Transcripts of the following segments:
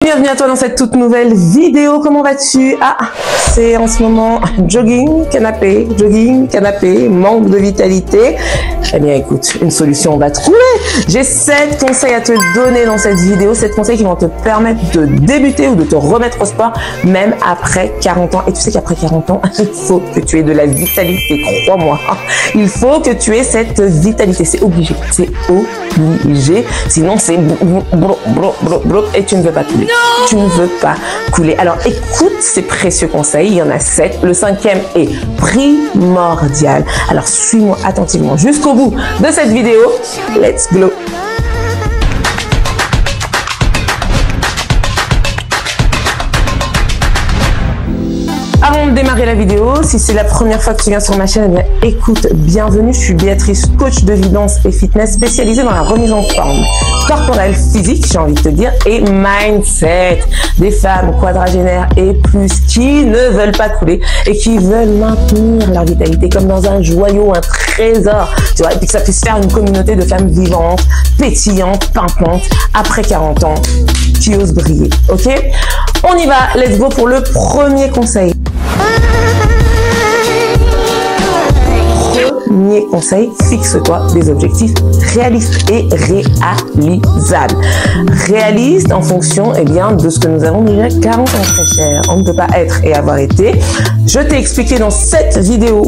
Bienvenue à toi dans cette toute nouvelle vidéo. Comment vas-tu? Ah, c'est en ce moment jogging, canapé, manque de vitalité. Eh bien écoute, une solution va trouver. J'ai 7 conseils à te donner dans cette vidéo, 7 conseils qui vont te permettre de débuter ou de te remettre au sport même après 40 ans. Et tu sais qu'après 40 ans, il faut que tu aies de la vitalité, crois-moi. Il faut que tu aies cette vitalité, c'est obligé, sinon c'est et tu ne veux pas couler. Tu ne veux pas couler. Alors écoute ces précieux conseils, il y en a 7. Le 5e est primordial. Alors suis-moi attentivement jusqu'au bout de cette vidéo. Let's go! Avant de démarrer la vidéo, si c'est la première fois que tu viens sur ma chaîne, eh bien, écoute, bienvenue. Je suis Béatrice, coach de vie, danse et fitness spécialisée dans la remise en forme corporelle, physique, j'ai envie de te dire, et mindset. Des femmes quadragénaires et plus qui ne veulent pas couler et qui veulent maintenir leur vitalité comme dans un joyau, un trésor, tu vois, et puis que ça puisse faire une communauté de femmes vivantes, pétillantes, pimpantes, après 40 ans, qui osent briller, ok? On y va, let's go pour le premier conseil. Premier conseil, fixe-toi des objectifs réalistes et réalisables. Réalistes en fonction de ce que nous avons déjà 40 ans, très cher. On ne peut pas être et avoir été. Je t'ai expliqué dans cette vidéo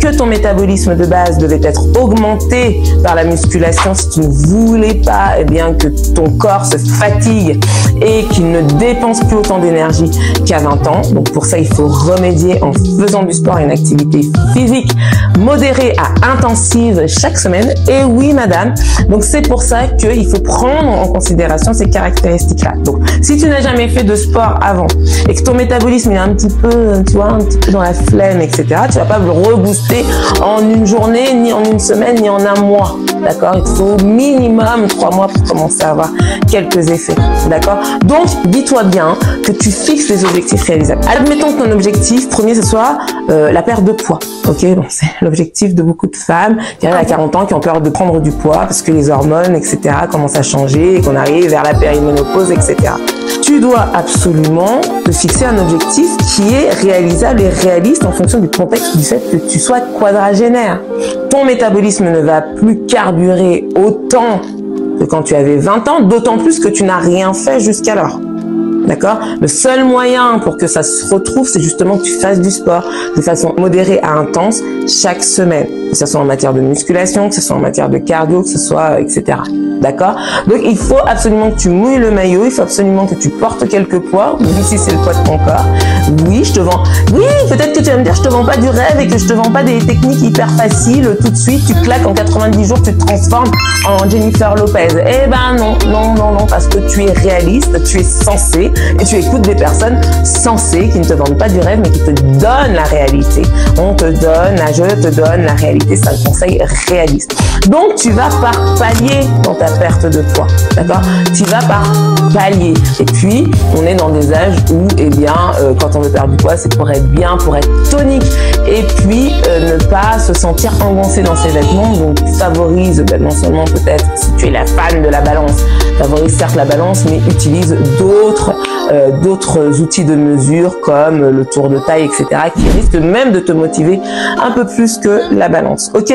que ton métabolisme de base devait être augmenté par la musculation si tu ne voulais pas que ton corps se fatigue et qu'il ne dépense plus autant d'énergie qu'à 20 ans. Donc pour ça, il faut remédier en faisant du sport et une activité physique modérée à intensive chaque semaine. Et oui, madame. Donc c'est pour ça qu'il faut prendre en considération ces caractéristiques-là. Donc si tu n'as jamais fait de sport avant et que ton métabolisme est un petit peu, tu vois, un petit peu dans la flemme, etc., tu vas pas le rebooster en une journée, ni en une semaine, ni en un mois. D'accord? Il faut au minimum 3 mois pour commencer à avoir quelques effets. D'accord? Donc, dis-toi bien que tu fixes des objectifs réalisables. Admettons que ton objectif premier, ce soit la perte de poids. Ok? Bon, c'est l'objectif de beaucoup de femmes qui arrivent à 40 ans, qui ont peur de prendre du poids parce que les hormones, etc., commencent à changer et qu'on arrive vers la périménopause, etc. Tu dois absolument te fixer un objectif qui est réalisable et réaliste en fonction du contexte du fait que tu sois quadragénaire. Ton métabolisme ne va plus carburer autant que quand tu avais 20 ans, d'autant plus que tu n'as rien fait jusqu'alors. D'accord? Le seul moyen pour que ça se retrouve, c'est justement que tu fasses du sport de façon modérée à intense chaque semaine. Que ce soit en matière de musculation, que ce soit en matière de cardio, que ce soit, etc. D'accord? Donc, il faut absolument que tu mouilles le maillot, il faut absolument que tu portes quelques poids, même si c'est le poids de ton corps. Oui, je te vends. Oui, peut-être que tu vas me dire, je te vends pas du rêve et que je te vends pas des techniques hyper faciles. Tout de suite, tu claques en 90 jours, tu te transformes en Jennifer Lopez. Eh ben non, parce que tu es réaliste, tu es sensé et tu écoutes des personnes sensées qui ne te vendent pas du rêve mais qui te donnent la réalité. Je te donne la réalité, c'est un conseil réaliste. Donc, tu vas par palier dans ta perte de poids, d'accord? Tu vas par palier. Et puis, on est dans des âges où, quand on veut perdre du poids, c'est pour être bien, pour être tonique. Et puis, ne pas se sentir engoncé dans ses vêtements. Donc, favorise, non seulement peut-être, si tu es la fan de la balance, favorise certes la balance, mais utilise d'autres outils de mesure comme le tour de taille, etc., qui risquent même de te motiver un peu plus que la balance. Ok?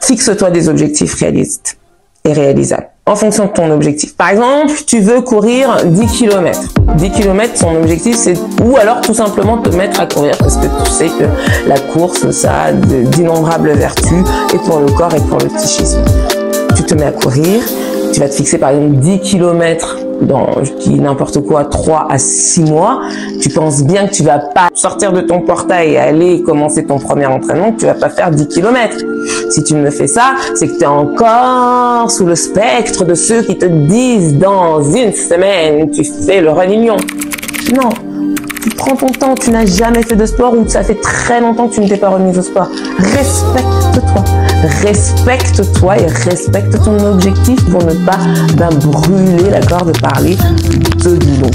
Fixe-toi des objectifs réalistes et réalisables en fonction de ton objectif. Par exemple, tu veux courir 10 km. 10 km, son objectif, c'est ou alors tout simplement te mettre à courir parce que tu sais que la course, ça a d'innombrables vertus et pour le corps et pour le psychisme. Tu te mets à courir, tu vas te fixer par exemple 10 km dans, je dis n'importe quoi, 3 à 6 mois, tu penses bien que tu vas pas sortir de ton portail et aller commencer ton premier entraînement, que tu vas pas faire 10 km. Si tu me fais ça, c'est que tu es encore sous le spectre de ceux qui te disent dans une semaine, tu fais le Run-Lion. Non. Tu prends ton temps, tu n'as jamais fait de sport ou ça fait très longtemps que tu ne t'es pas remis au sport. Respecte-toi. Respecte-toi et respecte ton objectif pour ne pas brûler, d'accord, de parler de boulot.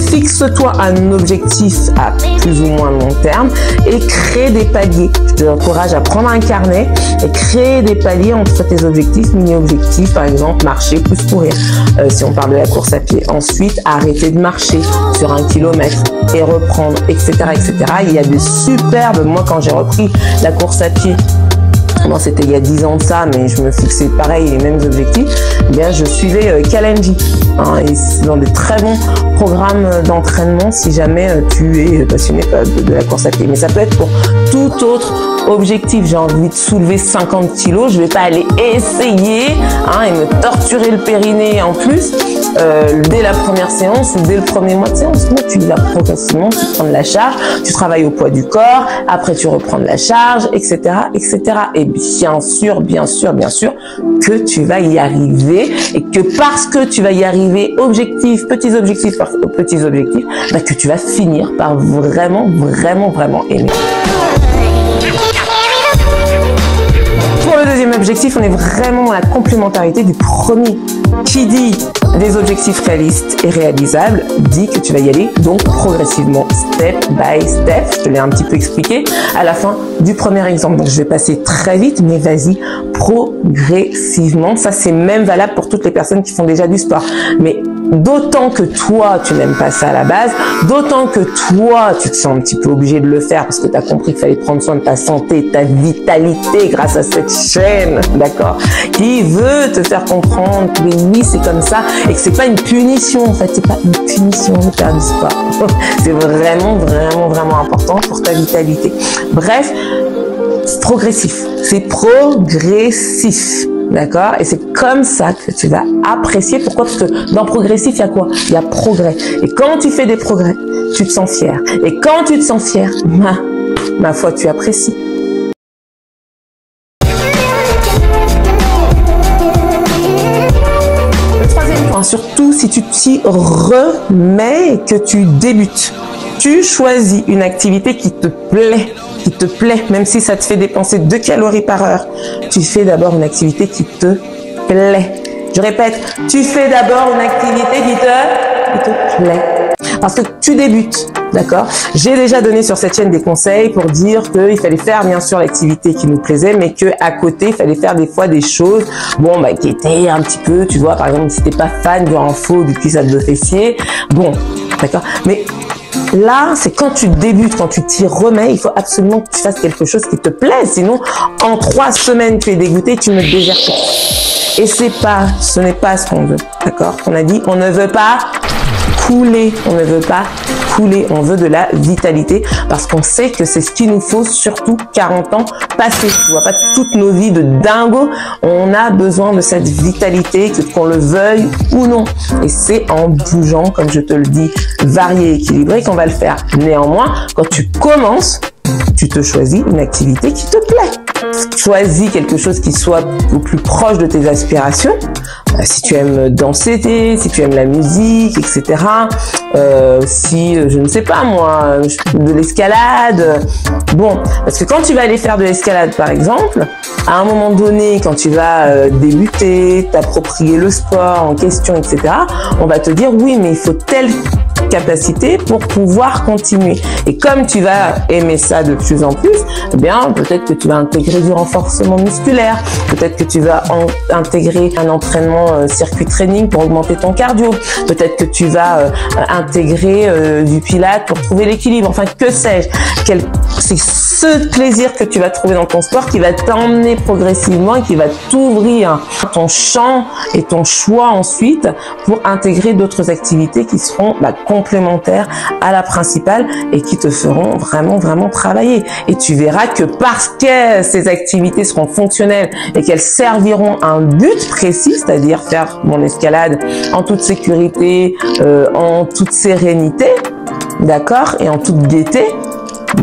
fixe-toi un objectif à plus ou moins long terme et crée des paliers. Je t'encourage à prendre un carnet et créer des paliers entre tes objectifs, mini-objectifs, par exemple, marcher plus courir, si on parle de la course à pied. Ensuite, arrêter de marcher sur 1 kilomètre et reprendre, etc., etc. Il y a des superbes, moi quand j'ai repris la course à pied, bon, c'était il y a 10 ans de ça, mais je me fixais pareil les mêmes objectifs. Eh bien, je suivais Kalenji, hein, et dans des très bons programmes d'entraînement si jamais tu es passionné de la course à pied. Mais ça peut être pour tout autre objectif. J'ai envie de soulever 50 kilos, je vais pas aller essayer et me torturer le périnée en plus dès la première séance ou dès le premier mois de séance. Non, tu y vas progressivement, tu prends de la charge, tu travailles au poids du corps, après tu reprends de la charge, etc., etc. Et bien sûr que tu vas y arriver et que parce que tu vas y arriver, petits objectifs par petits objectifs, bah, que tu vas finir par vraiment aimer. Pour le deuxième objectif, on est vraiment dans la complémentarité du premier. Qui dit des objectifs réalistes et réalisables, dit que tu vas y aller donc progressivement, step by step. Je te l'ai un petit peu expliqué à la fin du premier exemple. Donc je vais passer très vite, mais vas-y progressivement. Ça, c'est même valable pour toutes les personnes qui font déjà du sport. Mais d'autant que toi, tu n'aimes pas ça à la base, d'autant que toi, tu te sens un petit peu obligé de le faire parce que tu as compris qu'il fallait prendre soin de ta santé, de ta vitalité grâce à cette chaîne, d'accord, qui veut te faire comprendre que oui, c'est comme ça et que c'est pas une punition. En fait, c'est pas une punition de faire du sport. C'est vraiment important pour ta vitalité. Bref, c'est progressif. C'est progressif. D'accord? Et c'est comme ça que tu vas apprécier. Pourquoi? Parce que dans progressif, il y a quoi? Il y a progrès. Et quand tu fais des progrès, tu te sens fier. Et quand tu te sens fier, ma foi, tu apprécies. Le troisième point, surtout si tu t'y remets et que tu débutes, tu choisis une activité qui te plaît, même si ça te fait dépenser 2 calories par heure. Tu fais d'abord une activité qui te plaît. Je répète, tu fais d'abord une activité qui te plaît. Parce que tu débutes, d'accord? J'ai déjà donné sur cette chaîne des conseils pour dire qu'il fallait faire bien sûr l'activité qui nous plaisait, mais que à côté, il fallait faire des fois des choses, qui étaient un petit peu, tu vois, par exemple, si t'es pas fan du renfort, du cuissage de fessier, d'accord? Mais là, c'est quand tu débutes, quand tu t'y remets, il faut absolument que tu fasses quelque chose qui te plaise. Sinon, en 3 semaines, tu es dégoûté, tu me désertes. Et ce n'est pas ce qu'on veut. D'accord? On a dit, on ne veut pas couler. On ne veut pas couler. On veut de la vitalité parce qu'on sait que c'est ce qu'il nous faut, surtout 40 ans passés. Tu vois pas toutes nos vies de dingo. On a besoin de cette vitalité, qu'on le veuille ou non. Et c'est en bougeant, comme je te le dis, varié, équilibré, qu'on va le faire. Néanmoins, quand tu commences, tu te choisis une activité qui te plaît. Choisis quelque chose qui soit au plus proche de tes aspirations. Si tu aimes danser, si tu aimes la musique, etc. Si, je ne sais pas moi, de l'escalade. Parce que quand tu vas aller faire de l'escalade, par exemple, à un moment donné, quand tu vas débuter, t'approprier le sport en question, etc., on va te dire, oui, mais il faut telle capacité pour pouvoir continuer. Et comme tu vas aimer ça de plus en plus, eh bien, peut-être que tu vas intégrer du renforcement musculaire, peut-être que tu vas intégrer un entraînement circuit training pour augmenter ton cardio, peut-être que tu vas intégrer du pilates pour trouver l'équilibre, enfin, que sais-je. C'est ce plaisir que tu vas trouver dans ton sport qui va t'emmener progressivement et qui va t'ouvrir ton champ et ton choix ensuite pour intégrer d'autres activités qui seront complémentaires à la principale et qui te feront vraiment travailler. Et tu verras que parce que ces activités seront fonctionnelles et qu'elles serviront à un but précis, c'est-à-dire faire mon escalade en toute sécurité, en toute sérénité, d'accord, et en toute gaieté,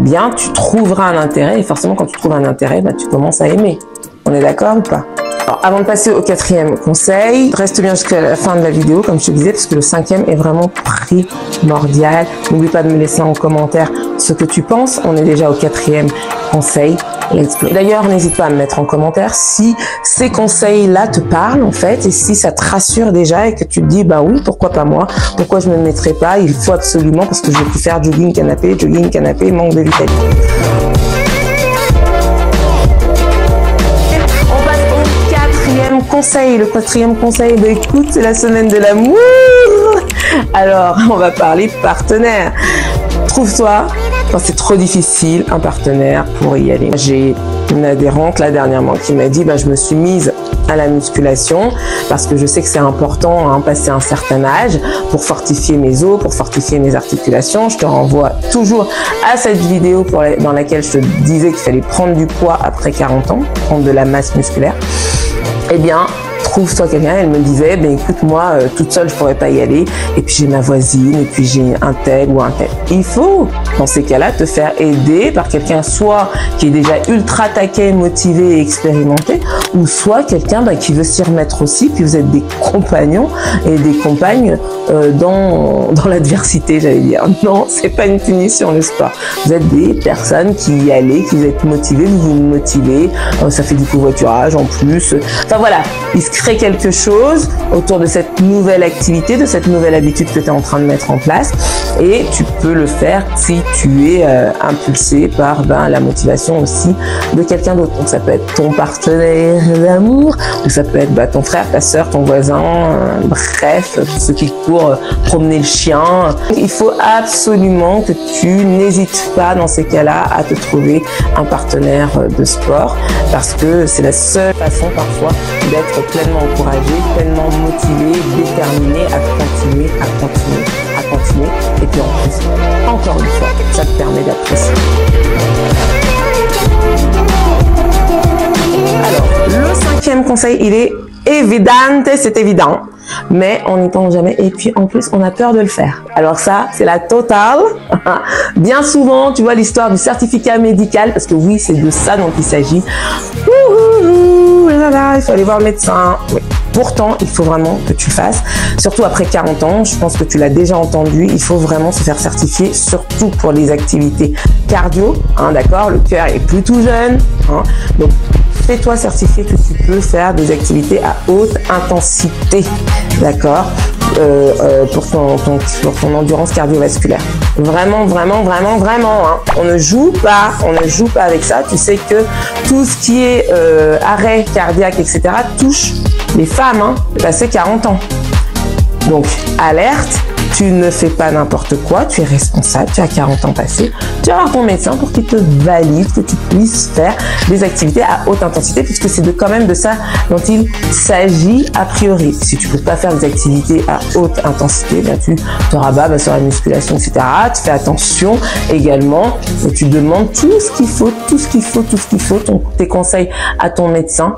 bien, tu trouveras un intérêt. Et forcément, quand tu trouves un intérêt, tu commences à aimer. On est d'accord ou pas? Alors, avant de passer au 4e conseil, reste bien jusqu'à la fin de la vidéo, comme je te disais, parce que le 5e est vraiment primordial. N'oublie pas de me laisser en commentaire ce que tu penses. On est déjà au 4e conseil. Let's go. D'ailleurs, n'hésite pas à me mettre en commentaire si ces conseils-là te parlent, en fait, et si ça te rassure déjà et que tu te dis, bah oui, pourquoi pas moi? Pourquoi je ne me mettrai pas? Il faut absolument, parce que je vais plus faire jogging canapé, manque de vitamine. Conseil, le 4e conseil, bah écoute, c'est la semaine de l'amour. Alors, on va parler partenaire. Trouve-toi, quand c'est trop difficile, un partenaire pour y aller. J'ai une adhérente là dernièrement qui m'a dit, bah je me suis mise à la musculation parce que je sais que c'est important à passer un certain âge pour fortifier mes os, pour fortifier mes articulations. Je te renvoie toujours à cette vidéo dans laquelle je te disais qu'il fallait prendre du poids après 40 ans, prendre de la masse musculaire. Eh bien, trouve-toi quelqu'un. Elle me disait, ben écoute, moi, toute seule, je pourrais pas y aller. Et puis j'ai ma voisine, et puis j'ai un tel ou un tel. Il faut, dans ces cas-là, te faire aider par quelqu'un, soit qui est déjà ultra taquet, motivé et expérimenté, ou soit quelqu'un qui veut s'y remettre aussi. Puis vous êtes des compagnons et des compagnes dans l'adversité, j'allais dire. Non, c'est pas une punition le sport. Vous êtes des personnes qui y allez, qui vous êtes motivés, vous vous motivez. Ça fait du covoiturage en plus. Enfin voilà, il se crée quelque chose autour de cette nouvelle activité, de cette nouvelle habitude que tu es en train de mettre en place, et tu peux le faire si tu es impulsé par la motivation aussi de quelqu'un d'autre. Donc ça peut être ton partenaire d'amour, ou ça peut être ton frère, ta soeur, ton voisin, bref, ceux qui courent promener le chien. Il faut absolument que tu n'hésites pas dans ces cas-là à te trouver un partenaire de sport, parce que c'est la seule façon parfois d'être pleinement encouragé, pleinement motivé, déterminé à continuer, et puis en plus, encore une fois, ça te permet d'apprécier. Alors, le 5e conseil, il est évident, c'est évident, mais on n'y pense jamais, et puis en plus on a peur de le faire. Alors ça, c'est la totale. Bien souvent, tu vois l'histoire du certificat médical, parce que oui, c'est de ça dont il s'agit. Il faut aller voir le médecin. Oui. Pourtant, il faut vraiment que tu le fasses, surtout après 40 ans. Je pense que tu l'as déjà entendu. Il faut vraiment se faire certifier, surtout pour les activités cardio. D'accord, le cœur est plus tout jeune. Donc, fais-toi certifier que tu peux faire des activités à haute intensité. D'accord, pour ton endurance cardiovasculaire. Vraiment. On ne joue pas avec ça. Tu sais que tout ce qui est arrêt cardiaque, etc., touche les femmes passé 40 ans. Donc, alerte, tu ne fais pas n'importe quoi, tu es responsable, tu as 40 ans passés, tu vas voir ton médecin pour qu'il te valide, que tu puisses faire des activités à haute intensité, puisque c'est quand même de ça dont il s'agit a priori. Si tu ne peux pas faire des activités à haute intensité, tu te rabats sur la musculation, etc. Tu fais attention également, et tu demandes tout ce qu'il faut, tes conseils à ton médecin,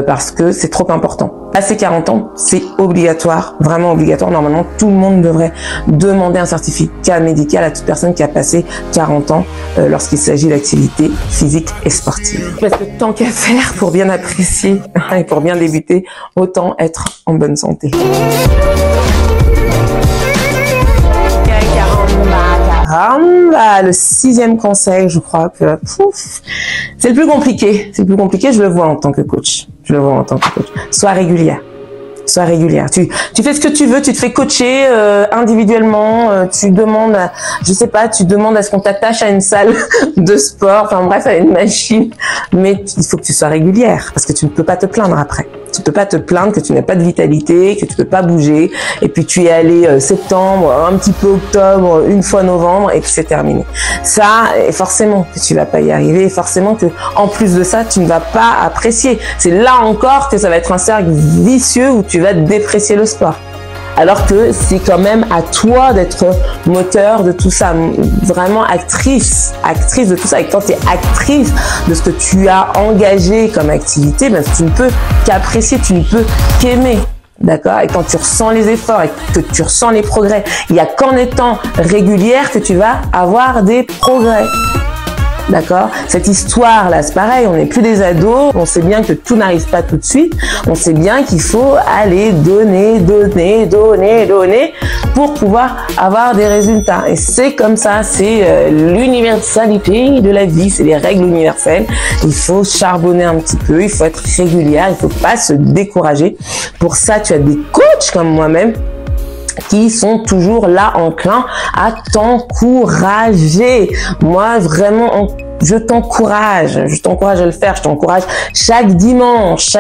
parce que c'est trop important. Passer 40 ans, c'est obligatoire, vraiment obligatoire. Normalement, tout le monde devrait demander un certificat médical à toute personne qui a passé 40 ans lorsqu'il s'agit d'activités physiques et sportives. Parce que tant qu'à faire, pour bien apprécier et pour bien débuter, autant être en bonne santé. Le 6e conseil, je crois que c'est le plus compliqué. Je le vois en tant que coach. Sois régulière. Tu fais ce que tu veux, tu te fais coacher individuellement, tu demandes, à ce qu'on t'attache à une salle de sport, enfin bref, à une machine, mais il faut que tu sois régulière, parce que tu ne peux pas te plaindre après. Tu peux pas te plaindre que tu n'as pas de vitalité, que tu peux pas bouger, et puis tu es allé septembre, un petit peu octobre, une fois novembre, et puis c'est terminé. Ça, et forcément que tu vas pas y arriver, et forcément que, en plus de ça, tu ne vas pas apprécier. C'est là encore que ça va être un cercle vicieux où tu vas déprécier le sport. Alors que c'est quand même à toi d'être moteur de tout ça, vraiment actrice de tout ça. Et quand tu es actrice de ce que tu as engagé comme activité, tu ne peux qu'apprécier, tu ne peux qu'aimer. D'accord? Et quand tu ressens les efforts et que tu ressens les progrès, il n'y a qu'en étant régulière que tu vas avoir des progrès. D'accord? Cette histoire-là, c'est pareil, on n'est plus des ados, on sait bien que tout n'arrive pas tout de suite, on sait bien qu'il faut aller donner pour pouvoir avoir des résultats. Et c'est comme ça, c'est l'universalité de la vie, c'est les règles universelles. Il faut charbonner un petit peu, il faut être régulière, il faut pas se décourager. Pour ça, tu as des coachs comme moi-même qui sont toujours là enclins à t'encourager. Moi, vraiment, je t'encourage à le faire, je t'encourage chaque dimanche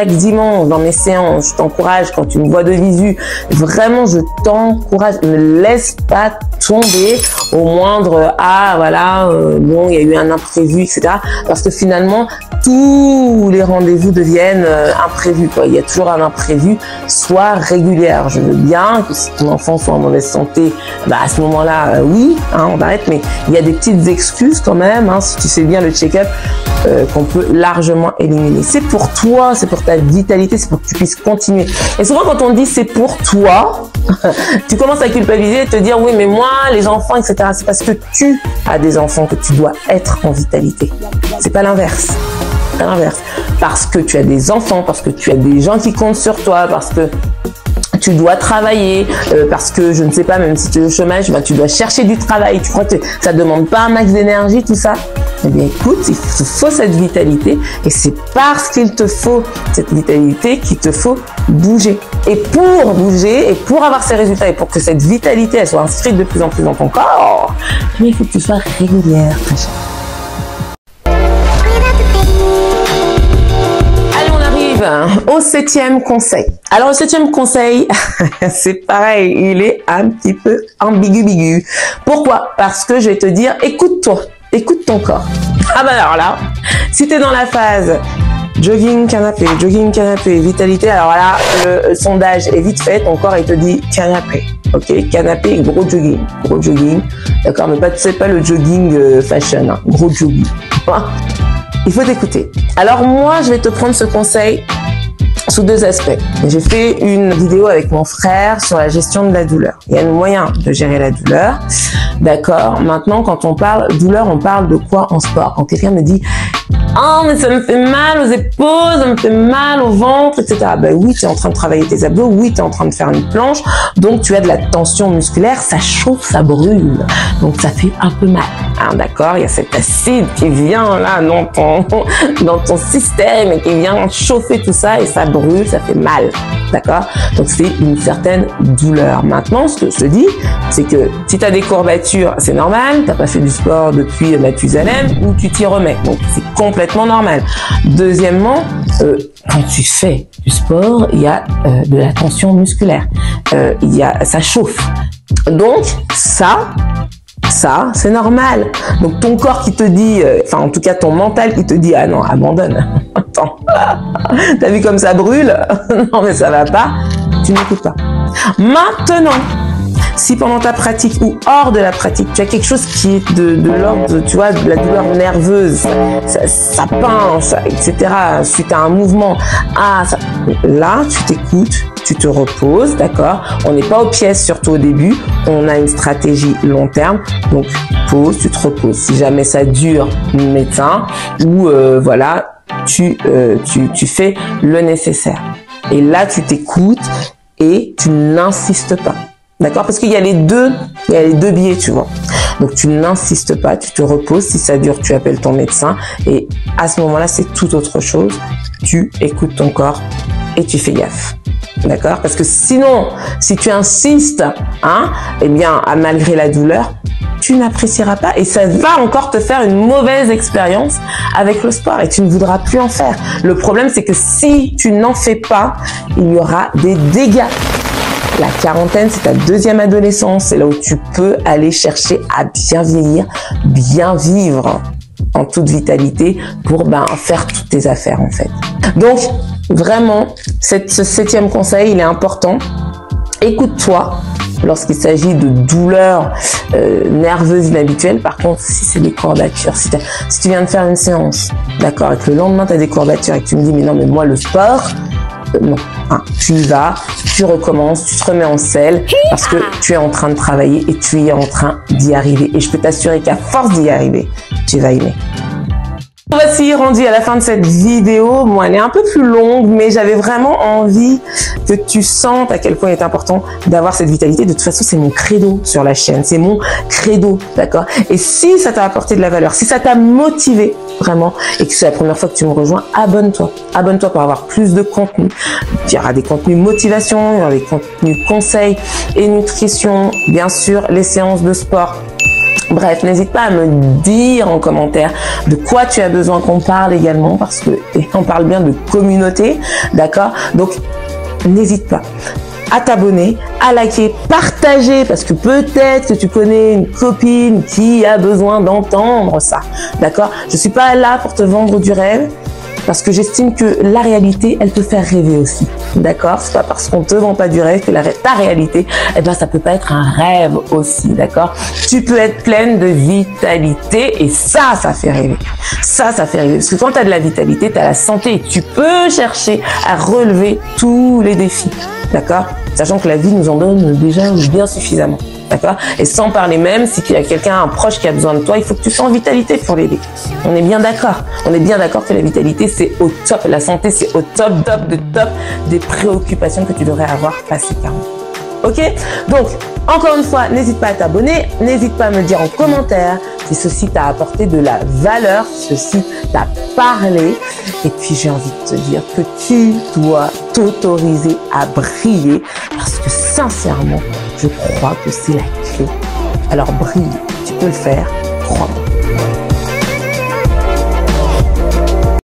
dans mes séances, je t'encourage quand tu me vois de visu, vraiment je t'encourage, ne laisse pas tomber au moindre bon, il y a eu un imprévu, etc. Parce que finalement, tous les rendez-vous deviennent imprévus, quoi. Il y a toujours un imprévu, sois régulière. Je veux bien que si ton enfant soit en mauvaise santé, à ce moment-là, oui, on arrête, mais il y a des petites excuses quand même, si tu fais bien le check-up, qu'on peut largement éliminer. C'est pour toi, c'est pour ta vitalité, c'est pour que tu puisses continuer. Et souvent quand on dit c'est pour toi, tu commences à culpabiliser et te dire oui mais moi, les enfants, etc. C'est parce que tu as des enfants que tu dois être en vitalité. C'est pas l'inverse. Parce que tu as des enfants, parce que tu as des gens qui comptent sur toi, parce que tu dois travailler, parce que je ne sais pas, même si tu es au chômage, tu dois chercher du travail. Tu crois que ça demande pas un max d'énergie, tout ça? Eh bien, écoute, il te faut cette vitalité, et c'est parce qu'il te faut cette vitalité qu'il te faut bouger. Et pour bouger, et pour avoir ces résultats, et pour que cette vitalité, elle soit inscrite de plus en plus dans ton corps, il faut que tu sois régulière, très chère. Au 7e conseil. Alors le 7e conseil, c'est pareil, il est un petit peu ambigu. Pourquoi? Parce que je vais te dire, écoute-toi, écoute ton corps. Alors là, si tu es dans la phase jogging, canapé, vitalité, alors là, le sondage est vite fait, ton corps il te dit canapé. Ok, canapé, gros jogging, d'accord, mais c'est pas le jogging fashion, gros jogging. Il faut t'écouter. Alors moi, je vais te prendre ce conseil sous deux aspects. J'ai fait une vidéo avec mon frère sur la gestion de la douleur. Il y a un moyen de gérer la douleur. D'accord. Maintenant, quand on parle douleur, on parle de quoi en sport? Quand quelqu'un me dit oh, mais ça me fait mal aux épaules, ça me fait mal au ventre, etc. Ben oui, tu es en train de travailler tes abdos, oui, tu es en train de faire une planche, donc tu as de la tension musculaire, ça chauffe, ça brûle, donc ça fait un peu mal. D'accord, il y a cet acide qui vient là dans ton système et qui vient chauffer tout ça et ça brûle, ça fait mal. D'accord, donc c'est une certaine douleur. Maintenant, ce que je te dis, c'est que si tu as des courbatures, c'est normal, tu n'as pas fait du sport depuis Mathusalem ou tu t'y remets, donc c'est complètement normal. Deuxièmement, quand tu fais du sport, il y a de la tension musculaire, ça chauffe. Donc ça c'est normal. Donc ton corps qui te dit, en tout cas ton mental qui te dit ah non, abandonne. Attends, t'as vu comme ça brûle? Non mais ça va pas. Tu n'écoutes pas. Maintenant, si pendant ta pratique ou hors de la pratique, tu as quelque chose qui est de l'ordre, tu vois, de la douleur nerveuse, ça pince, etc., suite à un mouvement, là, tu t'écoutes, tu te reposes, d'accord? On n'est pas aux pièces, surtout au début, on a une stratégie long terme, donc pause, tu te reposes. Si jamais ça dure, médecin, ou tu fais le nécessaire. Et là, tu t'écoutes et tu n'insistes pas. D'accord? Parce qu'il y a les deux biais, tu vois. Donc, tu n'insistes pas, tu te reposes. Si ça dure, tu appelles ton médecin. Et à ce moment-là, c'est tout autre chose. Tu écoutes ton corps et tu fais gaffe. D'accord? Parce que sinon, si tu insistes, malgré la douleur, tu n'apprécieras pas et ça va encore te faire une mauvaise expérience avec le sport et tu ne voudras plus en faire. Le problème, c'est que si tu n'en fais pas, il y aura des dégâts. La quarantaine, c'est ta deuxième adolescence. C'est là où tu peux aller chercher à bien vieillir, bien vivre en toute vitalité pour faire toutes tes affaires en fait. Donc, vraiment, ce 7e conseil, il est important. Écoute-toi lorsqu'il s'agit de douleurs nerveuses inhabituelles. Par contre, si c'est des courbatures, si tu viens de faire une séance, d'accord, et que le lendemain, tu as des courbatures et que tu me dis « mais non, mais moi, le sport… » non, tu y vas, tu recommences, tu te remets en selle parce que tu es en train de travailler et tu es en train d'y arriver. Et je peux t'assurer qu'à force d'y arriver, tu vas aimer. Voici rendu à la fin de cette vidéo. Bon, elle est un peu plus longue, mais j'avais vraiment envie que tu sentes à quel point il est important d'avoir cette vitalité. De toute façon, c'est mon credo sur la chaîne. C'est mon credo, d'accord? Et si ça t'a apporté de la valeur, si ça t'a motivé vraiment, et que c'est la première fois que tu me rejoins, abonne-toi. Abonne-toi pour avoir plus de contenu. Il y aura des contenus motivation, il y aura des contenus conseils et nutrition, bien sûr, les séances de sport. Bref, n'hésite pas à me dire en commentaire de quoi tu as besoin qu'on parle également, parce que on parle bien de communauté, d'accord? Donc, n'hésite pas à t'abonner, à liker, partager, parce que peut-être que tu connais une copine qui a besoin d'entendre ça, d'accord? Je suis pas là pour te vendre du rêve, parce que j'estime que la réalité, elle peut faire rêver aussi, d'accord? C'est pas parce qu'on te vend pas du rêve que ta réalité, eh ben, ça peut pas être un rêve aussi, d'accord? Tu peux être pleine de vitalité et ça fait rêver. Ça fait rêver. Parce que quand tu as de la vitalité, tu as la santé et tu peux chercher à relever tous les défis, d'accord? Sachant que la vie nous en donne déjà bien suffisamment. D'accord? Et sans parler même, si il y a quelqu'un, un proche qui a besoin de toi, il faut que tu sois en vitalité pour l'aider. On est bien d'accord. On est bien d'accord que la vitalité, c'est au top. La santé, c'est au top des préoccupations que tu devrais avoir passé carrément. Ok? Donc, encore une fois, n'hésite pas à t'abonner. N'hésite pas à me dire en commentaire si ceci t'a apporté de la valeur, si ceci t'a parlé. Et puis, j'ai envie de te dire que tu dois t'autoriser à briller parce que sincèrement, je crois que c'est la clé. Alors brille, tu peux le faire, crois-moi.